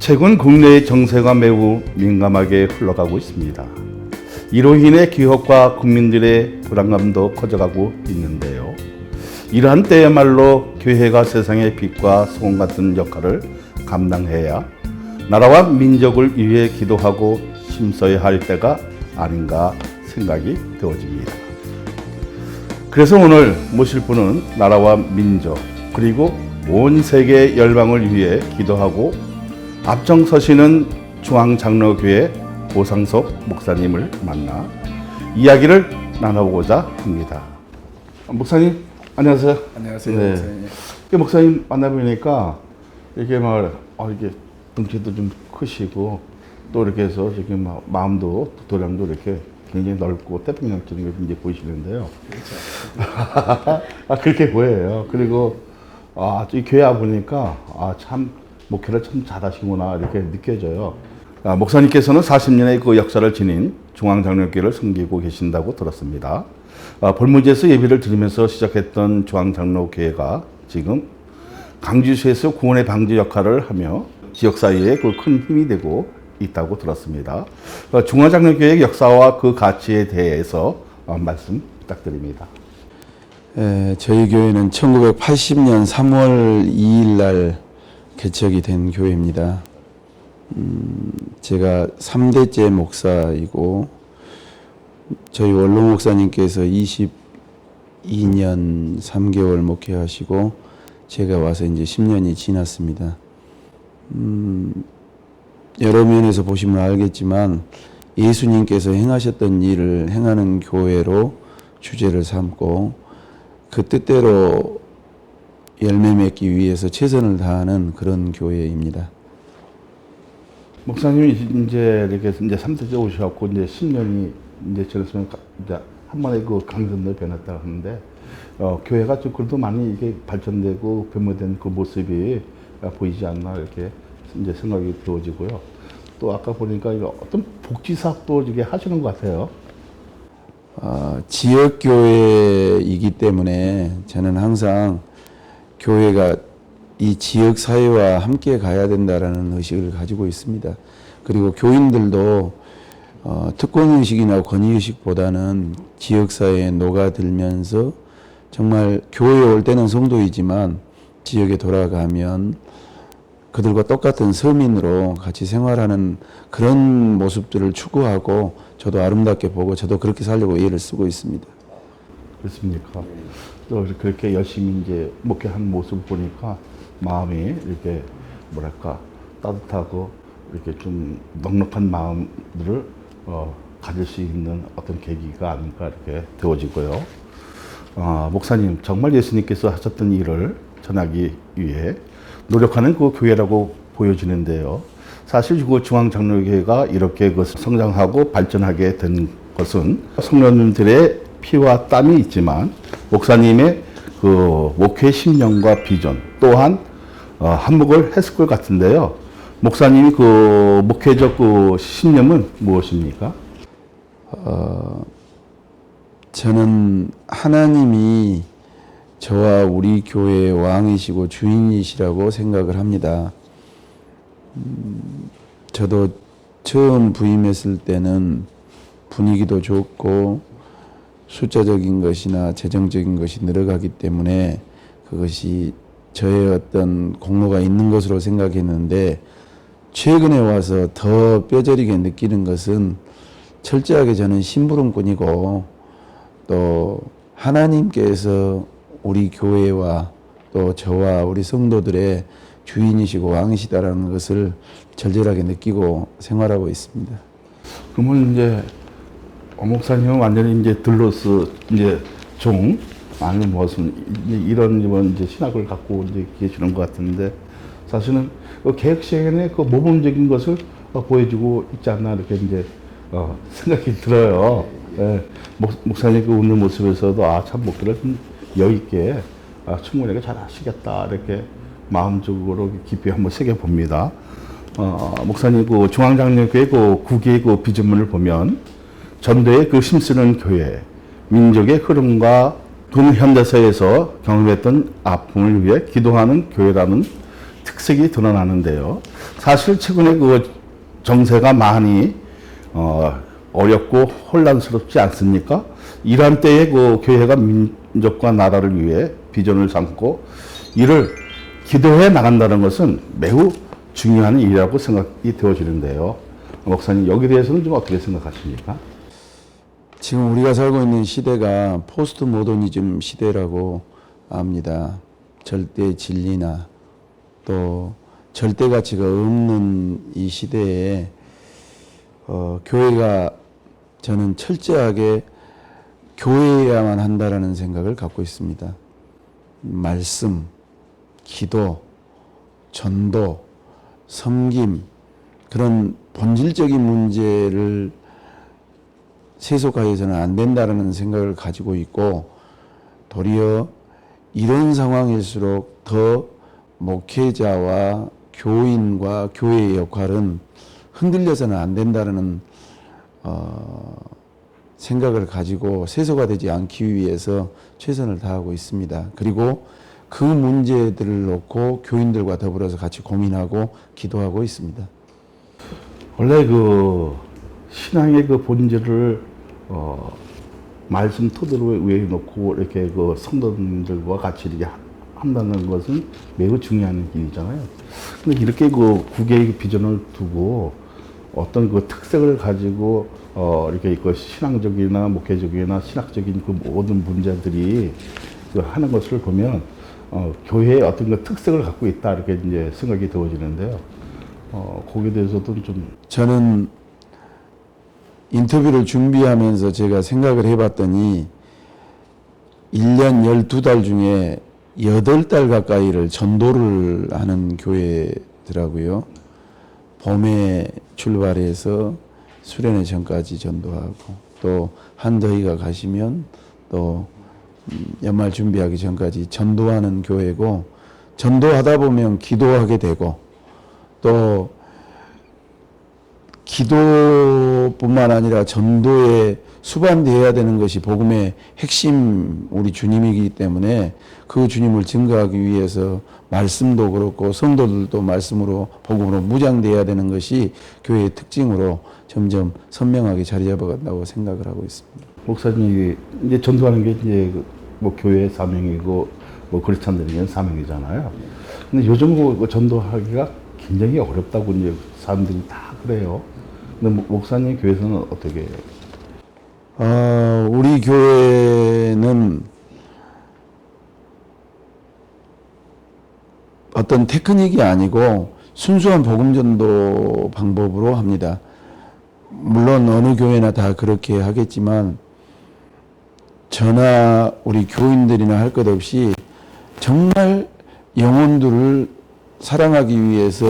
최근 국내의 정세가 매우 민감하게 흘러가고 있습니다. 이로 인해 기업과 국민들의 불안감도 커져가고 있는데요. 이러한 때야말로 교회가 세상의 빛과 소금 같은 역할을 감당해야 나라와 민족을 위해 기도하고 힘써야 할 때가 아닌가 생각이 되어집니다. 그래서 오늘 모실 분은 나라와 민족 그리고 온 세계 열방을 위해 기도하고 앞장서시는 중앙장로교회 오상석 목사님을 만나 이야기를 나눠보고자 합니다. 목사님 안녕하세요. 안녕하세요. 네. 목사님. 목사님 만나보니까 이게 이게 등치도 좀 크시고 또 이렇게 해서 지금 마음도 도량도 이렇게 굉장히 넓고 태평양적인 게 이제 보이시는데요. 그렇죠. 그렇게 보여요. 그리고 이 교회 와 보니까 참 목회를 참 잘하시구나 이렇게 느껴져요. 목사님께서는 40년의 그 역사를 지닌 중앙장로교회를 섬기고 계신다고 들었습니다. 볼문지에서 예배를 드리면서 시작했던 중앙장로교회가 지금 강주시에서 구원의 방지 역할을 하며 지역 사회에 그 큰 힘이 되고 있다고 들었습니다. 중앙장로교회의 역사와 그 가치에 대해서 말씀 부탁드립니다. 저희 교회는 1980년 3월 2일 날 개척이 된 교회입니다. 제가 3대째 목사이고 저희 원로 목사님께서 22년 3개월 목회하시고 제가 와서 이제 10년이 지났습니다. 여러 면에서 보시면 알겠지만 예수님께서 행하셨던 일을 행하는 교회로 주제를 삼고 그 뜻대로 열매 맺기 위해서 최선을 다하는 그런 교회입니다. 목사님이 이제 이렇게 이제 3대째 오셔갖고 이제 10년이 이제 지났으면 이제 한 번에 그 강선도 변했다 하는데 교회가 좀 그래도 많이 이게 발전되고 변모된 그 모습이 보이지 않나 이렇게 이제 생각이 되어지고요. 또 아까 보니까 어떤 복지 사업도 이게 하시는 것 같아요. 지역 교회이기 때문에 저는 항상 교회가 이 지역 사회와 함께 가야 된다라는 의식을 가지고 있습니다. 그리고 교인들도 특권 의식이나 권위 의식보다는 지역 사회에 녹아들면서 정말 교회에 올 때는 성도이지만 지역에 돌아가면 그들과 똑같은 서민으로 같이 생활하는 그런 모습들을 추구하고 저도 아름답게 보고 저도 그렇게 살려고 애를 쓰고 있습니다. 그렇습니까? 또 그렇게 열심히 이제 목회하는 모습을 보니까 마음이 이렇게 뭐랄까 따뜻하고 이렇게 좀 넉넉한 마음들을 가질 수 있는 어떤 계기가 아닐까 이렇게 되어지고요. 목사님 정말 예수님께서 하셨던 일을 전하기 위해 노력하는 그 교회라고 보여지는데요. 사실 그 중앙장로교회가 이렇게 그 성장하고 발전하게 된 것은 성도님들의 피와 땀이 있지만 목사님의 그 목회 신념과 비전 또한 한몫을 했을 것 같은데요. 목사님이 그 목회적 그 신념은 무엇입니까? 저는 하나님이 저와 우리 교회의 왕이시고 주인이시라고 생각을 합니다. 저도 처음 부임했을 때는 분위기도 좋고 숫자적인 것이나 재정적인 것이 늘어가기 때문에 그것이 저의 어떤 공로가 있는 것으로 생각했는데 최근에 와서 더 뼈저리게 느끼는 것은 철저하게 저는 심부름꾼이고 또 하나님께서 우리 교회와 또 저와 우리 성도들의 주인이시고 왕이시다라는 것을 절절하게 느끼고 생활하고 있습니다. 그러면 이제 목사님은 완전히 이제 들로스 이제 종 아니면 무슨 이런 이제 신학을 갖고 이제 계시는 것 같은데 사실은 그 개혁 시행에 그 모범적인 것을 보여주고 있지 않나 이렇게 이제 생각이 들어요. 예. 목사님 그 웃는 모습에서도 참 목회를 좀 여유 있게 충분하게 잘 하시겠다 이렇게 마음적으로 깊이 한번 새겨 봅니다. 목사님 그 중앙장로교회 그 국의 그 비전문을 보면 전도에 그 힘쓰는 교회, 민족의 흐름과 동 현대사에서 경험했던 아픔을 위해 기도하는 교회라는 특색이 드러나는데요. 사실 최근에 그 정세가 많이 어렵고 혼란스럽지 않습니까? 이러한 때에 그 교회가 민족과 나라를 위해 비전을 삼고 이를 기도해 나간다는 것은 매우 중요한 일이라고 생각이 되어지는데요. 목사님, 여기에 대해서는 좀 어떻게 생각하십니까? 지금 우리가 살고 있는 시대가 포스트 모더니즘 시대라고 합니다. 절대 진리나 또 절대 가치가 없는 이 시대에 교회가 저는 철저하게 교회여야만 한다라는 생각을 갖고 있습니다. 말씀, 기도, 전도, 섬김 그런 본질적인 문제를 세속화해서는 안 된다라는 생각을 가지고 있고 도리어 이런 상황일수록 더 목회자와 교인과 교회의 역할은 흔들려서는 안 된다라는 생각을 가지고 세속화되지 않기 위해서 최선을 다하고 있습니다. 그리고 그 문제들을 놓고 교인들과 더불어서 같이 고민하고 기도하고 있습니다. 원래 그 신앙의 그 본질을 말씀 토대로 위에 놓고 이렇게 그 성도들과 같이 이렇게 한다는 것은 매우 중요한 일이잖아요. 근데 이렇게 그 국외의 비전을 두고 어떤 그 특색을 가지고 이렇게 그 신앙적이나 목회적이나 신학적인 그 모든 문제들이 그 하는 것을 보면 교회의 어떤 그 특색을 갖고 있다 이렇게 이제 생각이 되어지는데요. 거기에 대해서도 좀 저는 인터뷰를 준비하면서 제가 생각을 해봤더니 1년 12달 중에 8달 가까이를 전도를 하는 교회더라고요. 봄에 출발해서 수련회 전까지 전도하고 또 한더위가 가시면 또 연말 준비하기 전까지 전도하는 교회고 전도하다 보면 기도하게 되고 또 기도뿐만 아니라 전도에 수반되어야 되는 것이 복음의 핵심 우리 주님이기 때문에 그 주님을 증거하기 위해서 말씀도 그렇고 성도들도 말씀으로 복음으로 무장되어야 되는 것이 교회의 특징으로 점점 선명하게 자리 잡아간다고 생각을 하고 있습니다. 목사님이 이제 전도하는 게 이제 뭐 교회의 사명이고 뭐 크리스찬들에게는 사명이잖아요. 근데 요즘 그 전도하기가 굉장히 어렵다고 이제 사람들이 다 그래요. 근데 목사님 교회에서는 어떻게 해요? 우리 교회는 어떤 테크닉이 아니고 순수한 복음 전도 방법으로 합니다. 물론 어느 교회나 다 그렇게 하겠지만 저나 우리 교인들이나 할 것 없이 정말 영혼들을 사랑하기 위해서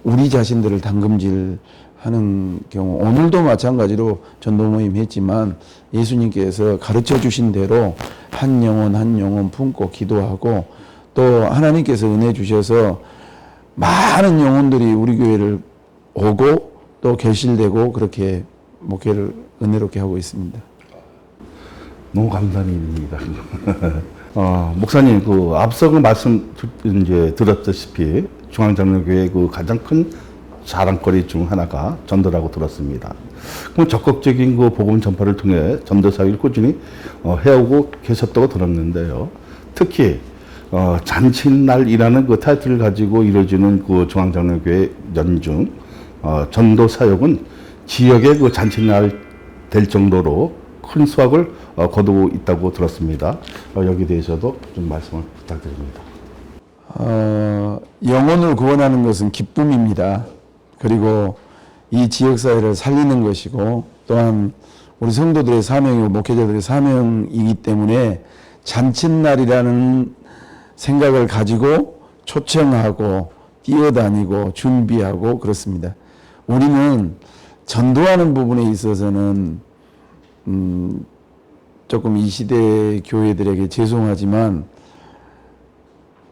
우리 자신들을 담금질하는 경우 오늘도 마찬가지로 전도 모임 했지만 예수님께서 가르쳐 주신 대로 한 영혼 품고 기도하고 또 하나님께서 은혜 주셔서 많은 영혼들이 우리 교회를 오고 또 결실되고 그렇게 목회를 은혜롭게 하고 있습니다. 너무 감사한 일입니다. 목사님, 그 앞서 그 말씀 이제 들었다시피 중앙장로교회 그 가장 큰 자랑거리 중 하나가 전도라고 들었습니다. 그럼 적극적인 그 복음 전파를 통해 전도 사역을 꾸준히 해오고 계셨다고 들었는데요. 특히 잔칫날이라는 그 타이틀을 가지고 이루어지는 그 중앙장로교회 연중 전도 사역은 지역의 그 잔칫날 될 정도로 큰 수확을 거두고 있다고 들었습니다. 여기에 대해서도 좀 말씀을 부탁드립니다. 영혼을 구원하는 것은 기쁨입니다. 그리고 이 지역사회를 살리는 것이고 또한 우리 성도들의 사명이고 목회자들의 사명이기 때문에 잔칫날이라는 생각을 가지고 초청하고 뛰어다니고 준비하고 그렇습니다. 우리는 전도하는 부분에 있어서는 조금 이 시대 교회들에게 죄송하지만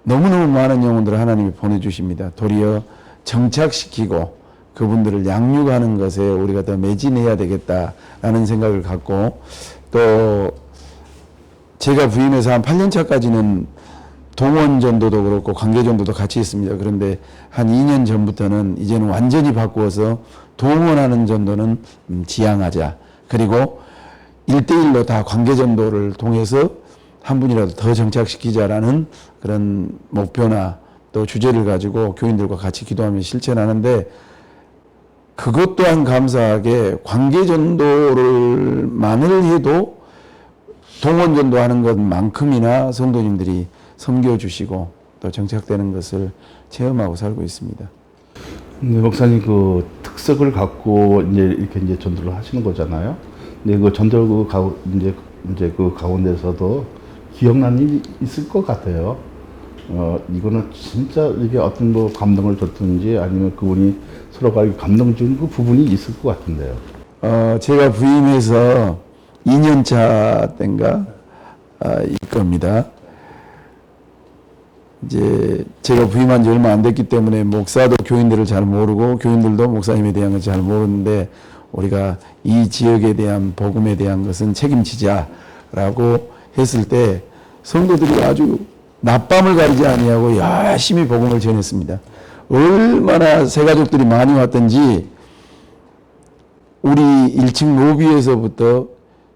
너무너무 많은 영혼들을 하나님이 보내주십니다. 도리어 정착시키고 그분들을 양육하는 것에 우리가 더 매진해야 되겠다라는 생각을 갖고 또 제가 부임해서 한 8년 차까지는 동원 전도도 그렇고 관계 전도도 같이 있습니다. 그런데 한 2년 전부터는 이제는 완전히 바꾸어서 동원하는 전도는 지양하자. 그리고 1대1로 다 관계 전도를 통해서 한 분이라도 더 정착시키자라는 그런 목표나 또 주제를 가지고 교인들과 같이 기도하며 실천하는데, 그것 또한 감사하게 관계 전도를만을 해도 동원 전도하는 것만큼이나 성도님들이 섬겨주시고 또 정착되는 것을 체험하고 살고 있습니다. 네, 목사님 그 특색을 갖고 이제 이렇게 이제 전도를 하시는 거잖아요. 근데 그 전도 이제 그 가운데서도 기억나는 일이 있을 것 같아요. 이거는 진짜 이게 어떤 뭐 감동을 줬든지 아니면 그분이 서로가 감동 준 그 부분이 있을 것 같은데요. 제가 부임해서 2년 차 때인가 일 겁니다. 이제 제가 부임한 지 얼마 안 됐기 때문에 목사도 교인들을 잘 모르고 교인들도 목사님에 대한 걸 잘 모르는데, 우리가 이 지역에 대한 복음에 대한 것은 책임지자라고 했을 때 성도들이 아주 낮밤을 가리지 아니하고 열심히 복음을 전했습니다. 얼마나 새가족들이 많이 왔던지 우리 1층 로비에서부터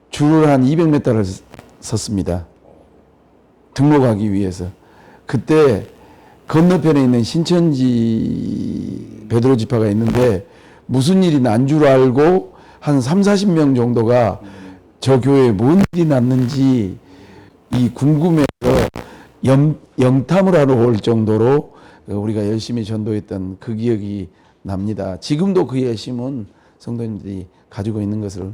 줄을 한 200m를 섰습니다. 등록하기 위해서. 그때 건너편에 있는 신천지 베드로 지파가 있는데 무슨 일이 난 줄 알고 한 30-40명 정도가 저 교회에 뭔 일이 났는지 이 궁금해서 영탐을 하러 올 정도로 우리가 열심히 전도했던 그 기억이 납니다. 지금도 그 열심은 성도님들이 가지고 있는 것을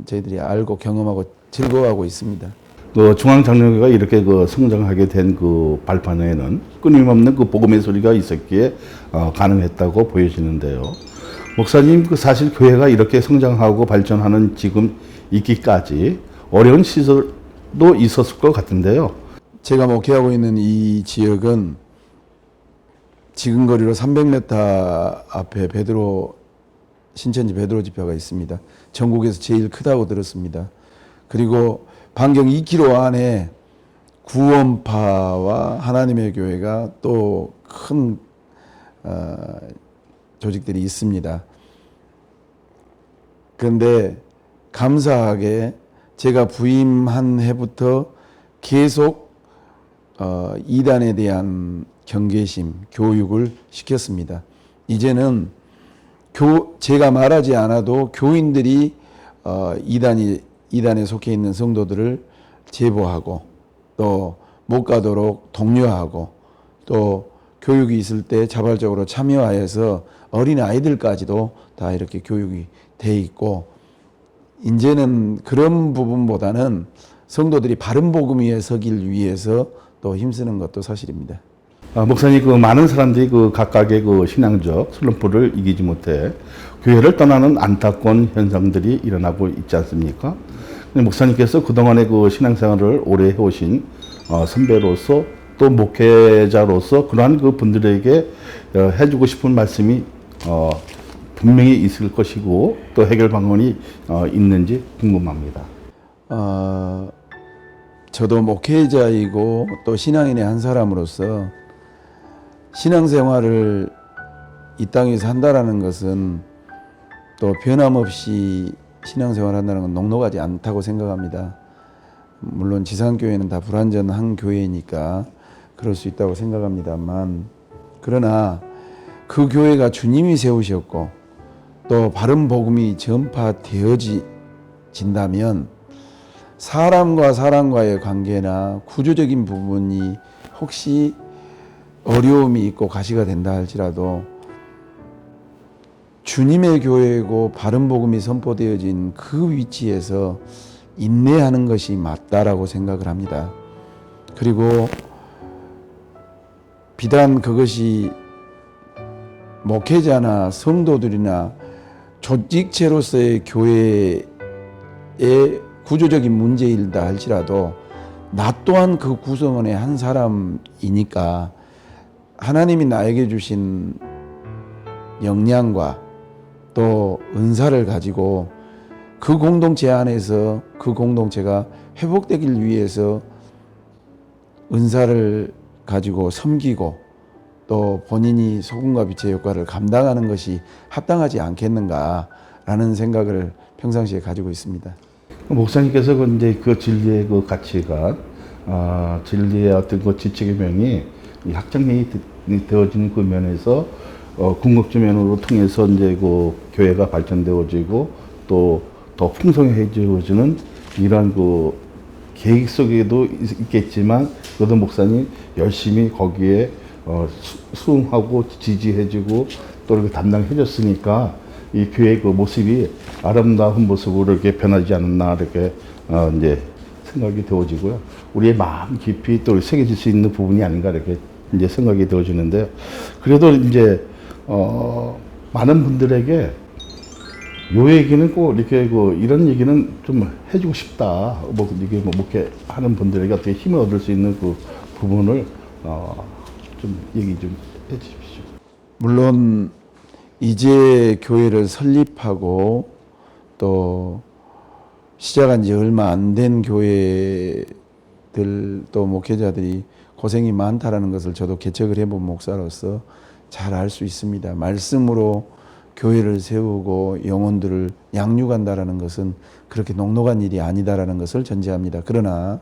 저희들이 알고 경험하고 즐거워하고 있습니다. 그 중앙장로교가 이렇게 그 성장하게 된 그 발판에는 끊임없는 그 복음의 소리가 있었기에 가능했다고 보여지는데요. 목사님, 그 사실 교회가 이렇게 성장하고 발전하는 지금 있기까지 어려운 시절도 있었을 것 같은데요. 제가 목회하고 있는 이 지역은 지금 거리로 300m 앞에 신천지 베드로 지파가 있습니다. 전국에서 제일 크다고 들었습니다. 그리고 반경 2km 안에 구원파와 하나님의 교회가 또 큰 조직들이 있습니다. 그런데 감사하게 제가 부임한 해부터 계속 이단에 대한 경계심, 교육을 시켰습니다. 이제는 제가 말하지 않아도 교인들이 이단에 속해 있는 성도들을 제보하고 또 못 가도록 독려하고 또 교육이 있을 때 자발적으로 참여하여서 어린 아이들까지도 다 이렇게 교육이 돼 있고, 이제는 그런 부분보다는 성도들이 바른 복음 위에 서길 위해서 또 힘쓰는 것도 사실입니다. 목사님, 그 많은 사람들이 그 각각의 그 신앙적 슬럼프를 이기지 못해 교회를 떠나는 안타까운 현상들이 일어나고 있지 않습니까? 근데 목사님께서 그동안의 그 신앙생활을 오래 해오신 선배로서 또 목회자로서 그러한 그 분들에게 해주고 싶은 말씀이 분명히 있을 것이고 또 해결 방안이 있는지 궁금합니다. 저도 목회자이고 또 신앙인의 한 사람으로서 신앙생활을 이 땅에서 한다라는 것은 또 변함없이 신앙생활을 한다는 건 녹록하지 않다고 생각합니다. 물론 지상교회는 다 불완전한 교회니까 그럴 수 있다고 생각합니다만, 그러나 그 교회가 주님이 세우셨고 또 바른 복음이 전파되어진다면 사람과 사람과의 관계나 구조적인 부분이 혹시 어려움이 있고 가시가 된다 할지라도 주님의 교회고 바른 복음이 선포되어진 그 위치에서 인내하는 것이 맞다라고 생각을 합니다. 그리고 비단 그것이 목회자나 성도들이나 조직체로서의 교회의 구조적인 문제이다 할지라도 나 또한 그 구성원의 한 사람이니까 하나님이 나에게 주신 역량과 또 은사를 가지고 그 공동체 안에서 그 공동체가 회복되길 위해서 은사를 가지고 섬기고 또 본인이 소금과 빛의 역할을 감당하는 것이 합당하지 않겠는가라는 생각을 평상시에 가지고 있습니다. 목사님께서 이제 그 진리의 그 가치가 진리의 어떤 그 지적의 명이 이 확장이 되어지는 그 면에서 궁극적 면으로 통해서 이제 그 교회가 발전되어지고 또 더 풍성해지는 이런 그 계획 속에도 있겠지만 그래도 목사님 열심히 거기에 수응하고 지지해주고 또 이렇게 담당해줬으니까 이 교회의 그 모습이 아름다운 모습으로 이렇게 변하지 않았나 이렇게 이제 생각이 되어지고요. 우리의 마음 깊이 또 새겨질 수 있는 부분이 아닌가 이렇게 이제 생각이 되어지는데 그래도 이제 많은 분들에게 요 얘기는 꼭 이렇게 이런 얘기는 좀 해주고 싶다. 이게 목회하는 분들에게 어떻게 힘을 얻을 수 있는 그 부분을 좀 얘기 좀 해주십시오. 물론 이제 교회를 설립하고 또 시작한 지 얼마 안 된 교회들 또 목회자들이 고생이 많다라는 것을 저도 개척을 해본 목사로서 잘 알 수 있습니다. 말씀으로 교회를 세우고 영혼들을 양육한다라는 것은 그렇게 녹록한 일이 아니다라는 것을 전제합니다. 그러나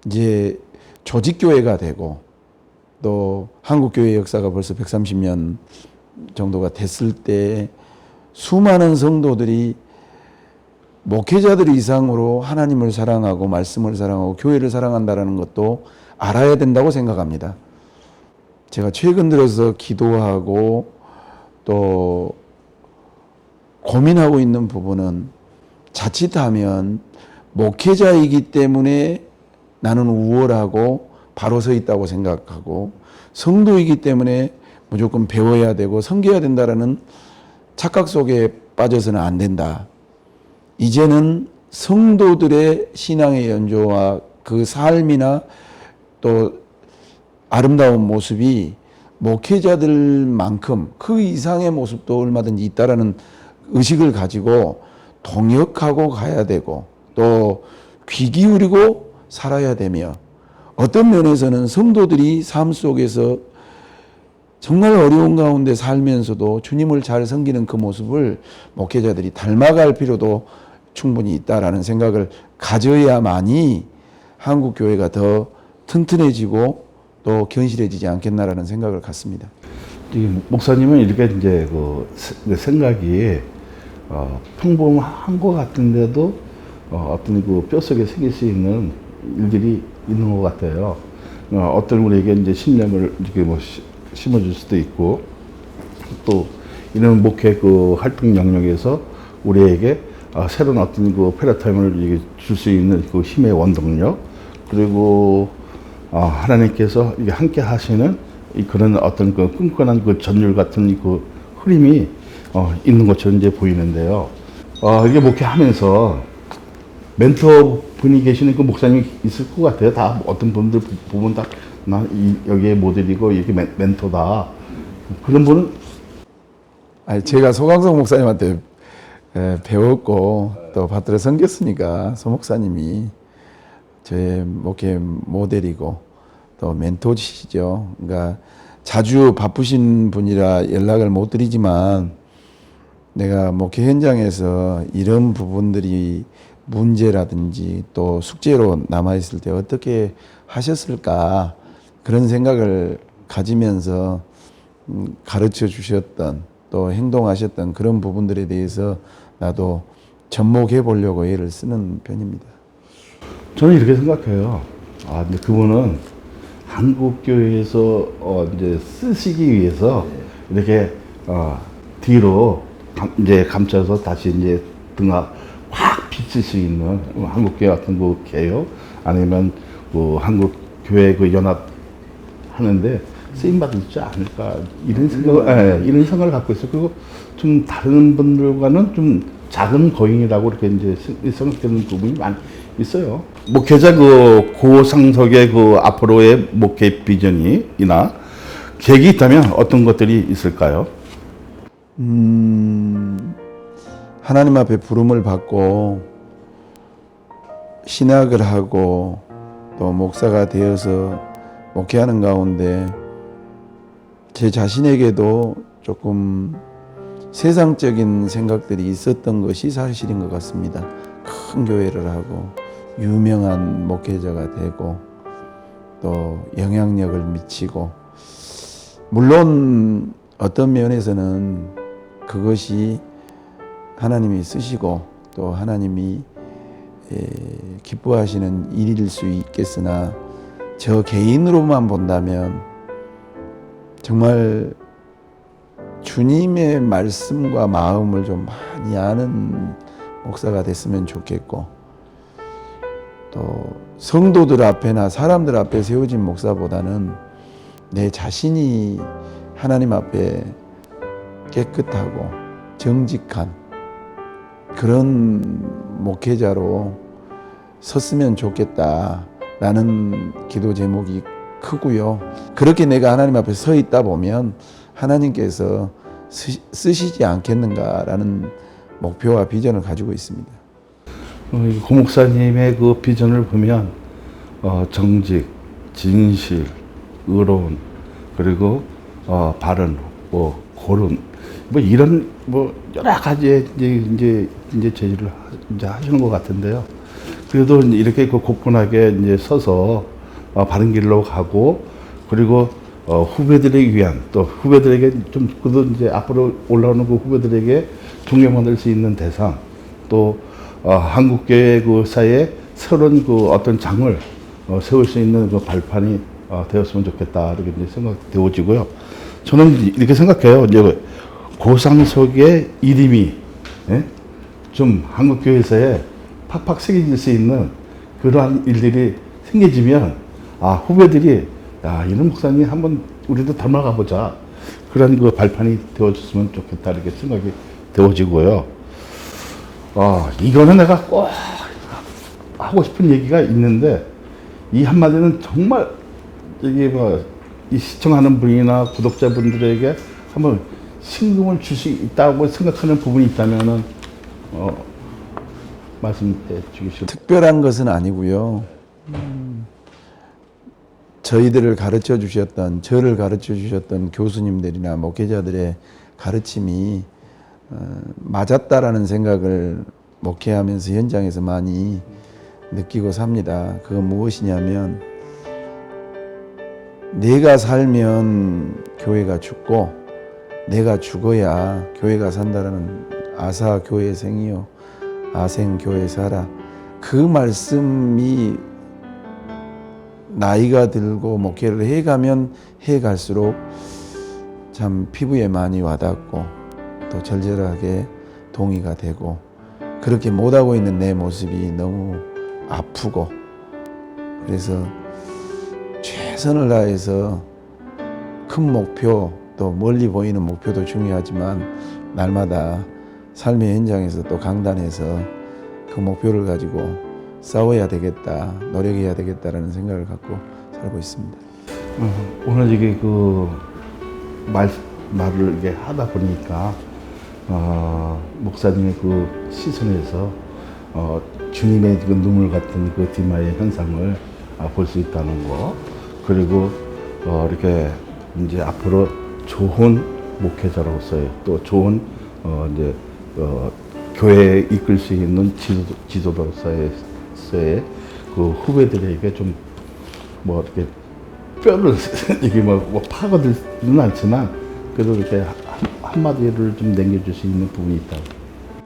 이제 조직교회가 되고 또 한국교회 역사가 벌써 130년 정도가 됐을 때 수많은 성도들이 목회자들 이상으로 하나님을 사랑하고 말씀을 사랑하고 교회를 사랑한다는 것도 알아야 된다고 생각합니다. 제가 최근 들어서 기도하고 또 고민하고 있는 부분은 자칫하면 목회자이기 때문에 나는 우월하고 바로 서 있다고 생각하고 성도이기 때문에 무조건 배워야 되고 섬겨야 된다라는 착각 속에 빠져서는 안 된다. 이제는 성도들의 신앙의 연조와 그 삶이나 또 아름다운 모습이 목회자들만큼 그 이상의 모습도 얼마든지 있다라는 의식을 가지고 동역하고 가야 되고 또 귀 기울이고 살아야 되며 어떤 면에서는 성도들이 삶 속에서 정말 어려운 가운데 살면서도 주님을 잘 섬기는 그 모습을 목회자들이 닮아갈 필요도 충분히 있다라는 생각을 가져야만이 한국 교회가 더 튼튼해지고 또 견실해지지 않겠나라는 생각을 갖습니다. 목사님은 이렇게 이제 생각이 평범한 것 같은데도 어떤 그 뼛속에 새길 수 있는 일들이 있는 것 같아요. 어떤 우리에게 이제 신념을 이렇게 심어줄 수도 있고 또 이런 목회 활동 영역에서 우리에게 새로운 어떤 패러타임을 줄 수 있는 그 힘의 원동력 그리고 하나님께서 이게 함께 하시는 그런 어떤 끈끈한 전율 같은 흐름이 있는 것처럼 이제 보이는데요. 이게 목회하면서 멘토 분이 계시는 목사님이 있을 것 같아요. 다 어떤 분들 보면 다 나 여기에 모델이고 이렇게 멘토다. 그런 분은 제가 소강성 목사님한테 배웠고 또 받들어 섬겼으니까 소 목사님이 저의 목회 모델이고 또 멘토시죠. 그러니까 자주 바쁘신 분이라 연락을 못 드리지만 내가 목회 현장에서 이런 부분들이 문제라든지 또 숙제로 남아있을 때 어떻게 하셨을까 그런 생각을 가지면서 가르쳐 주셨던 또 행동하셨던 그런 부분들에 대해서 나도 접목해 보려고 애를 쓰는 편입니다. 저는 이렇게 생각해요. 근데 그분은 한국교회에서 이제 쓰시기 위해서 이렇게 뒤로 이제 감춰서 다시 이제 등화 확 비칠 수 있는 한국교회 같은 개혁 아니면 한국교회 연합 하는데 쓰임 받지 않을까 이런 생각을 갖고 있어요. 그리고 좀 다른 분들과는 좀 작은 거인이라고 이렇게 이제 생각되는 부분이 많이 있어요. 목회자 고상석의 앞으로의 목회 비전이나 계획이 있다면 어떤 것들이 있을까요? 하나님 앞에 부름을 받고 신학을 하고 또 목사가 되어서 목회하는 가운데 제 자신에게도 조금 세상적인 생각들이 있었던 것이 사실인 것 같습니다. 큰 교회를 하고 유명한 목회자가 되고 또 영향력을 미치고, 물론 어떤 면에서는 그것이 하나님이 쓰시고 또 하나님이 기뻐하시는 일일 수 있겠으나, 저 개인으로만 본다면 정말 주님의 말씀과 마음을 좀 많이 아는 목사가 됐으면 좋겠고, 또 성도들 앞에나 사람들 앞에 세워진 목사보다는 내 자신이 하나님 앞에 깨끗하고 정직한 그런 목회자로 섰으면 좋겠다라는 기도 제목이 크고요. 그렇게 내가 하나님 앞에 서 있다 보면 하나님께서 쓰시지 않겠는가라는 목표와 비전을 가지고 있습니다. 고 목사님의 그 비전을 보면 정직, 진실, 의로운, 그리고 바른, 고른, 이런 여러 가지의 이제 제시를 이제 하시는 것 같은데요. 그래도 이렇게 굳건하게 이제 서서 바른 길로 가고, 그리고 후배들을 위한, 또 후배들에게 좀 그래도 이제 앞으로 올라오는 그 후배들에게 존경받을 수 있는 대상, 또 한국교회 그 사이에 새로운 그 어떤 장을 세울 수 있는 그 발판이 되었으면 좋겠다, 이렇게 이제 생각되어지고요. 저는 이렇게 생각해요. 이제 고상석의 이름이 좀 한국교회사에 팍팍 새겨질 수 있는 그러한 일들이 생겨지면, 후배들이 이런 목사님 한번 우리도 닮아가 보자, 그런 그 발판이 되어줬으면 좋겠다, 이렇게 생각이 되어지고요. 이거는 내가 꼭 하고 싶은 얘기가 있는데, 이 한마디는 정말 이 시청하는 분이나 구독자분들에게 한번 신금을 줄 수 있다고 생각하는 부분이 있다면은 말씀해 주시죠. 특별한 것은 아니고요. 저희들을 가르쳐 주셨던, 저를 가르쳐 주셨던 교수님들이나 목회자들의 가르침이 맞았다라는 생각을 목회하면서 현장에서 많이 느끼고 삽니다. 그건 무엇이냐면, 내가 살면 교회가 죽고 내가 죽어야 교회가 산다라는 아사 교회 생이요 아생 교회 사라, 그 말씀이 나이가 들고 목회를 해가면 해갈수록 참 피부에 많이 와닿고 또 절절하게 동의가 되고, 그렇게 못하고 있는 내 모습이 너무 아프고, 그래서 최선을 다해서 큰 목표, 또 멀리 보이는 목표도 중요하지만 날마다 삶의 현장에서 또 강단에서 그 목표를 가지고 싸워야 되겠다, 노력해야 되겠다라는 생각을 갖고 살고 있습니다. 오늘 이게 그 말을 이렇게 하다 보니까 목사님의 그 시선에서 주님의 그 눈물 같은 그 디마의 현상을 볼 수 있다는 거, 그리고 이렇게 이제 앞으로 좋은 목회자로서의, 또 좋은 이제 교회에 이끌 수 있는 지도자로서의 그 후배들에게 좀 이렇게 뼈를 이게 파고들지는 않지만 그래도 이렇게 한마디를 좀 남겨줄 수 있는 부분이 있다.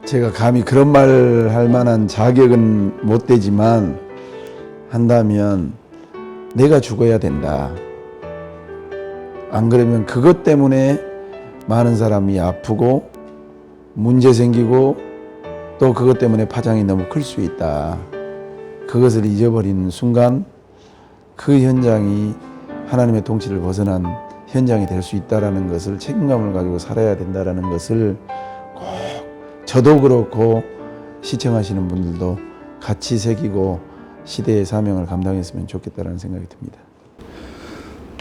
제가 감히 그런 말 할 만한 자격은 못 되지만, 한다면 내가 죽어야 된다. 안 그러면 그것 때문에 많은 사람이 아프고 문제 생기고 또 그것 때문에 파장이 너무 클 수 있다. 그것을 잊어버리는 순간 그 현장이 하나님의 통치를 벗어난 현장이 될 수 있다는 것을 책임감을 가지고 살아야 된다는 것을 꼭 저도 그렇고 시청하시는 분들도 같이 새기고 시대의 사명을 감당했으면 좋겠다는 생각이 듭니다.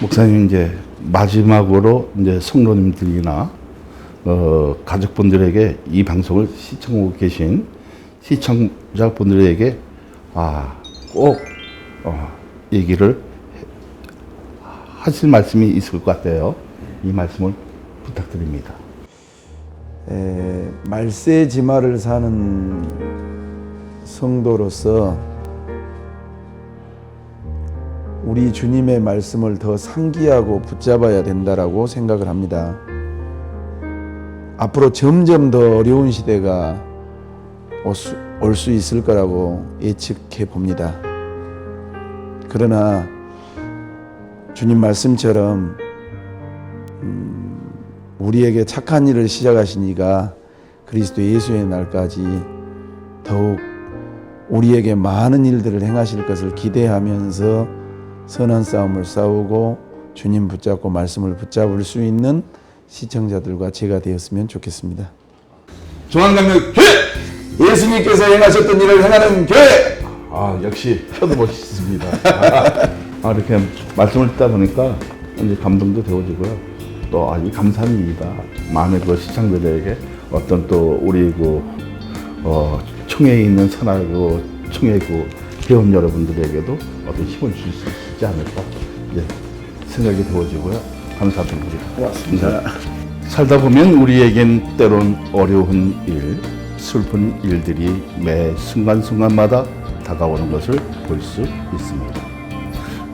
목사님, 이제 마지막으로 이제 성도님들이나 가족분들에게 이 방송을 시청하고 계신 시청자분들에게 꼭 얘기를 하실 말씀이 있을 것 같아요. 이 말씀을 부탁드립니다. 말세지마를 사는 성도로서 우리 주님의 말씀을 더 상기하고 붙잡아야 된다라고 생각을 합니다. 앞으로 점점 더 어려운 시대가 올 수 있을 거라고 예측해 봅니다. 그러나 주님 말씀처럼 우리에게 착한 일을 시작하신 이가 그리스도 예수의 날까지 더욱 우리에게 많은 일들을 행하실 것을 기대하면서 선한 싸움을 싸우고 주님 붙잡고 말씀을 붙잡을 수 있는 시청자들과 제가 되었으면 좋겠습니다. 중앙강력교회 예수님께서 행하셨던 일을 행하는 교회. 역시 혀도 멋있습니다. 이렇게 말씀을 듣다 보니까 이제 감동도 되어지고요. 또 아주 감사한 일이다. 많은 그 시청자들에게 어떤 또 우리 청해에 있는 선하고 청해 회원 여러분들에게도 어떤 힘을 줄 수 있지 않을까 이제 생각이 되어지고요. 감사드립니다. 고맙습니다. 살다 보면 우리에겐 때론 어려운 일, 슬픈 일들이 매 순간순간마다 다가오는 것을 볼 수 있습니다.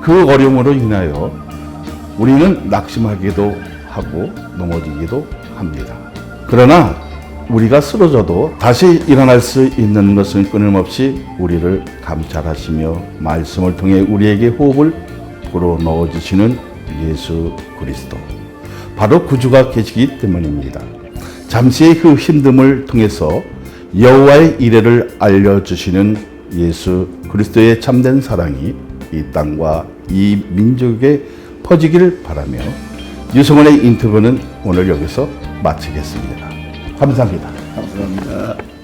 그 어려움으로 인하여 우리는 낙심하기도 하고 넘어지기도 합니다. 그러나 우리가 쓰러져도 다시 일어날 수 있는 것은 끊임없이 우리를 감찰하시며 말씀을 통해 우리에게 호흡을 불어넣어 주시는 예수 그리스도, 바로 구주가 계시기 때문입니다. 잠시의 그 힘듦을 통해서 여호와의 이레를 알려주시는 예수 그리스도의 참된 사랑이 이 땅과 이 민족에 퍼지기를 바라며 유성원의 인터뷰는 오늘 여기서 마치겠습니다. 감사합니다. 감사합니다.